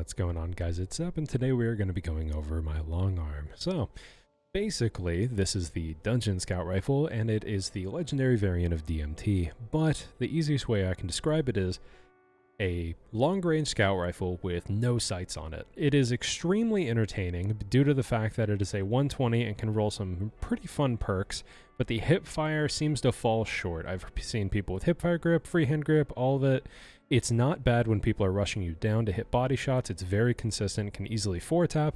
What's going on, guys? It's Up, and today we are going to be going over my long arm. So, basically, this is the Dungeon Scout Rifle, and it is the legendary variant of DMT, but the easiest way I can describe it is a long-range scout rifle with no sights on it. It is extremely entertaining due to the fact that it is a 120 and can roll some pretty fun perks, but the hip fire seems to fall short. I've seen people with hip fire grip, freehand grip, all of it. It's not bad when people are rushing you down to hit body shots. It's very consistent, can easily 4-tap,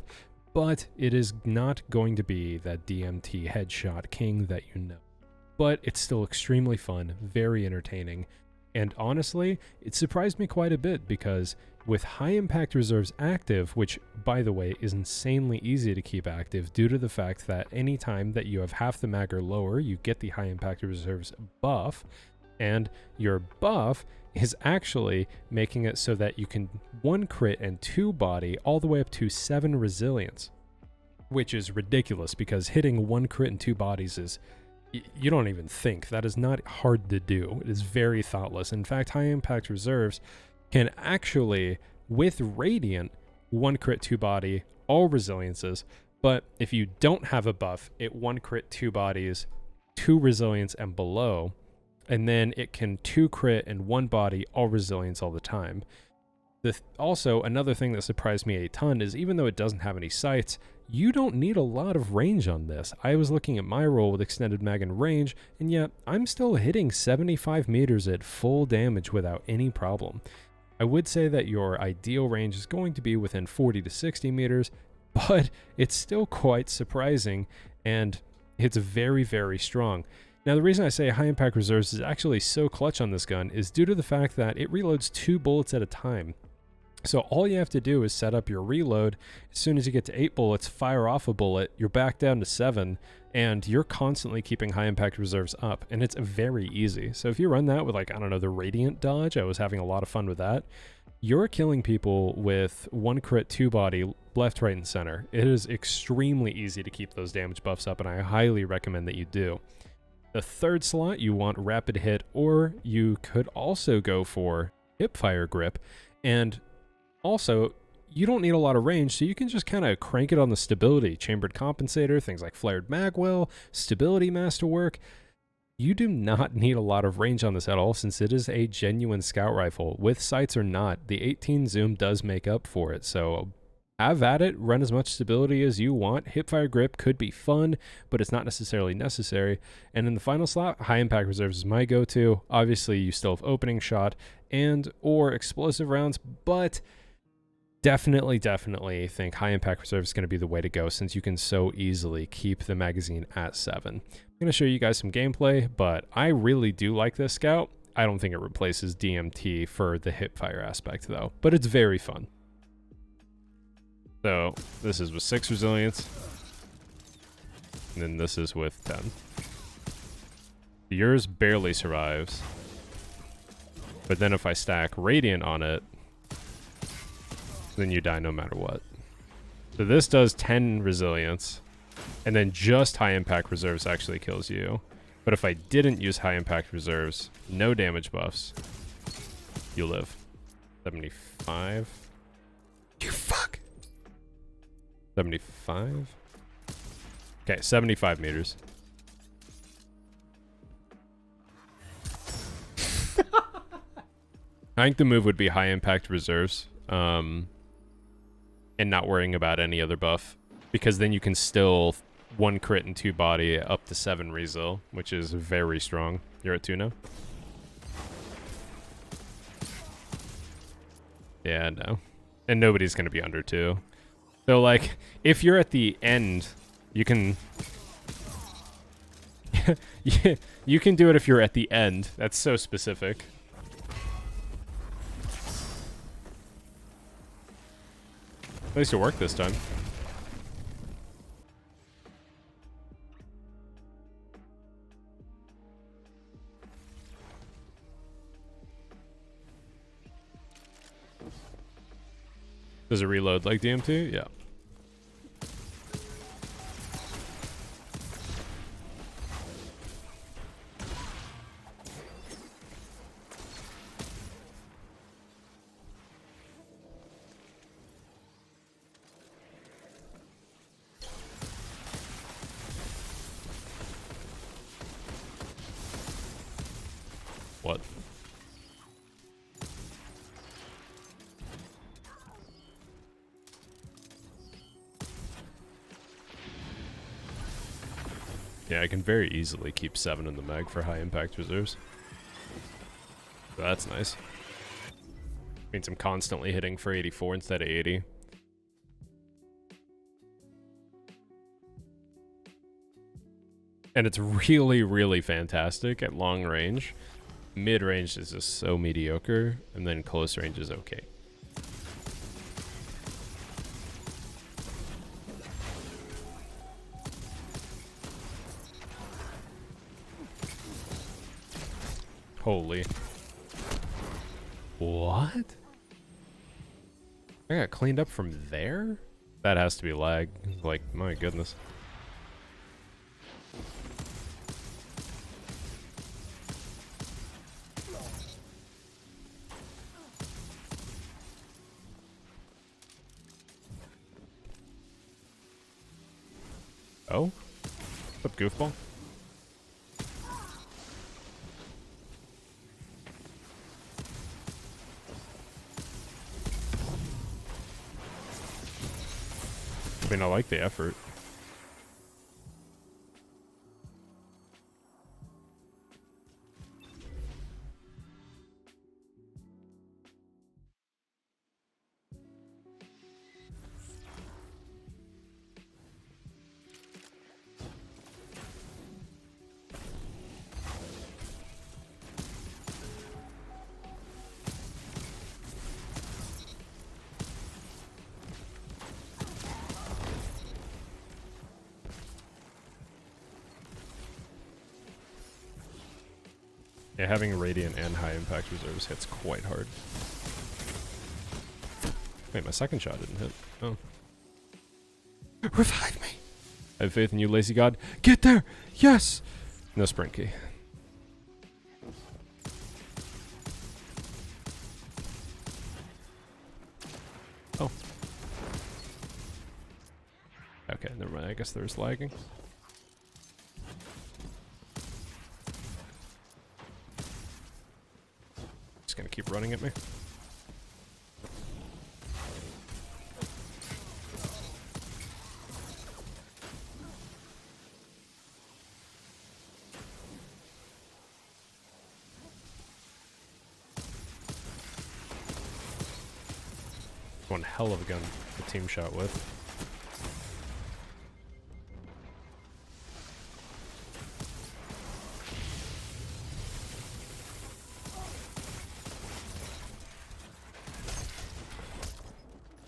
but it is not going to be that DMT headshot king that you know. But it's still extremely fun, very entertaining. And honestly, it surprised me quite a bit because with high impact reserves active, which by the way is insanely easy to keep active due to the fact that anytime that you have half the mag or lower, you get the high impact reserves buff, and your buff is actually making it so that you can 1 crit and 2 body all the way up to 7 resilience, which is ridiculous because hitting 1 crit and 2 bodies is, you don't even think. That is not hard to do. It is very thoughtless. In fact, high impact reserves can actually, with Radiant, 1 crit 2 body, all resiliences, but if you don't have a buff, it 1 crit 2 bodies, 2 resilience and below, and then it can 2 crit and 1 body, all resilience all the time. Also, another thing that surprised me a ton is even though it doesn't have any sights, you don't need a lot of range on this. I was looking at my roll with extended mag and range, and yet I'm still hitting 75 meters at full damage without any problem. I would say that your ideal range is going to be within 40 to 60 meters, but it's still quite surprising, and it's very, very strong. Now, the reason I say high impact reserves is actually so clutch on this gun is due to the fact that it reloads 2 bullets at a time. So all you have to do is set up your reload. As soon as you get to 8 bullets, fire off a bullet, you're back down to 7, and you're constantly keeping high impact reserves up, and it's very easy. So if you run that with, like, I don't know, the Radiant dodge, I was having a lot of fun with that, you're killing people with 1 crit 2 body left, right, and center. It is extremely easy to keep those damage buffs up, and I highly recommend that you do. The third slot, you want rapid hit, or you could also go for hip fire grip, and also, you don't need a lot of range, so you can just kind of crank it on the stability. Chambered compensator, things like flared magwell, stability masterwork. You do not need a lot of range on this at all since it is a genuine scout rifle. With sights or not, the 18 zoom does make up for it, so have at it, run as much stability as you want. Hipfire grip could be fun, but it's not necessarily necessary. And in the final slot, high impact reserves is my go-to. Obviously, you still have opening shot and or explosive rounds, but definitely think high impact reserve is going to be the way to go since you can so easily keep the magazine at 7. I'm going to show you guys some gameplay, but I really do like this scout. I don't think it replaces DMT for the hip fire aspect though, but it's very fun. So this is with 6 resilience, and then this is with 10. Yours barely survives, but then if I stack Radiant on it, then you die no matter what. So this does 10 resilience, and then just high impact reserves actually kills you. But if I didn't use high impact reserves, no damage buffs, you live. 75. You fuck. 75. Okay, 75 meters. I think the move would be high impact reserves. And not worrying about any other buff, because then you can still 1 crit and 2 body up to 7 resil, which is very strong. You're at 2 now? Yeah, no. And nobody's going to be under 2. So, like, if you're at the end, you can... yeah, you can do it if you're at the end. That's so specific. At least it worked this time. Does it reload like DMT? Yeah. What? Yeah, I can very easily keep 7 in the mag for high impact reserves. So that's nice. Means I'm constantly hitting for 84 instead of 80. And it's really, really fantastic at long range. Mid range is just so mediocre, and then close range is okay. Holy. What? I got cleaned up from there? That has to be lag. Like, my goodness. Oh? What's up, goofball? I mean, I like the effort. Yeah, having Radiant and high impact reserves hits quite hard. Wait, my second shot didn't hit. Oh. Revive me! I have faith in you, lazy god. Get there! Yes! No sprint key. Oh. Okay, never mind. I guess there's lagging. Gonna keep running at me. One hell of a gun the team shot with.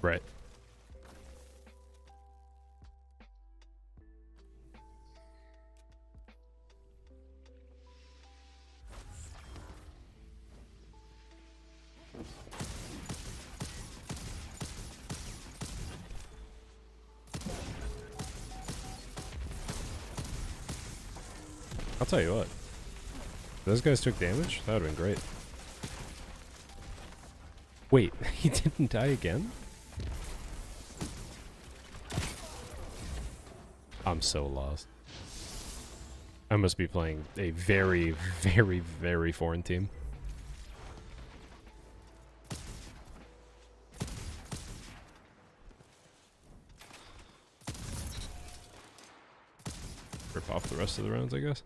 Right. I'll tell you what. If those guys took damage, that would have been great. Wait, he didn't die again? I'm so lost. I must be playing a very, very, very foreign team. Rip off the rest of the rounds, I guess.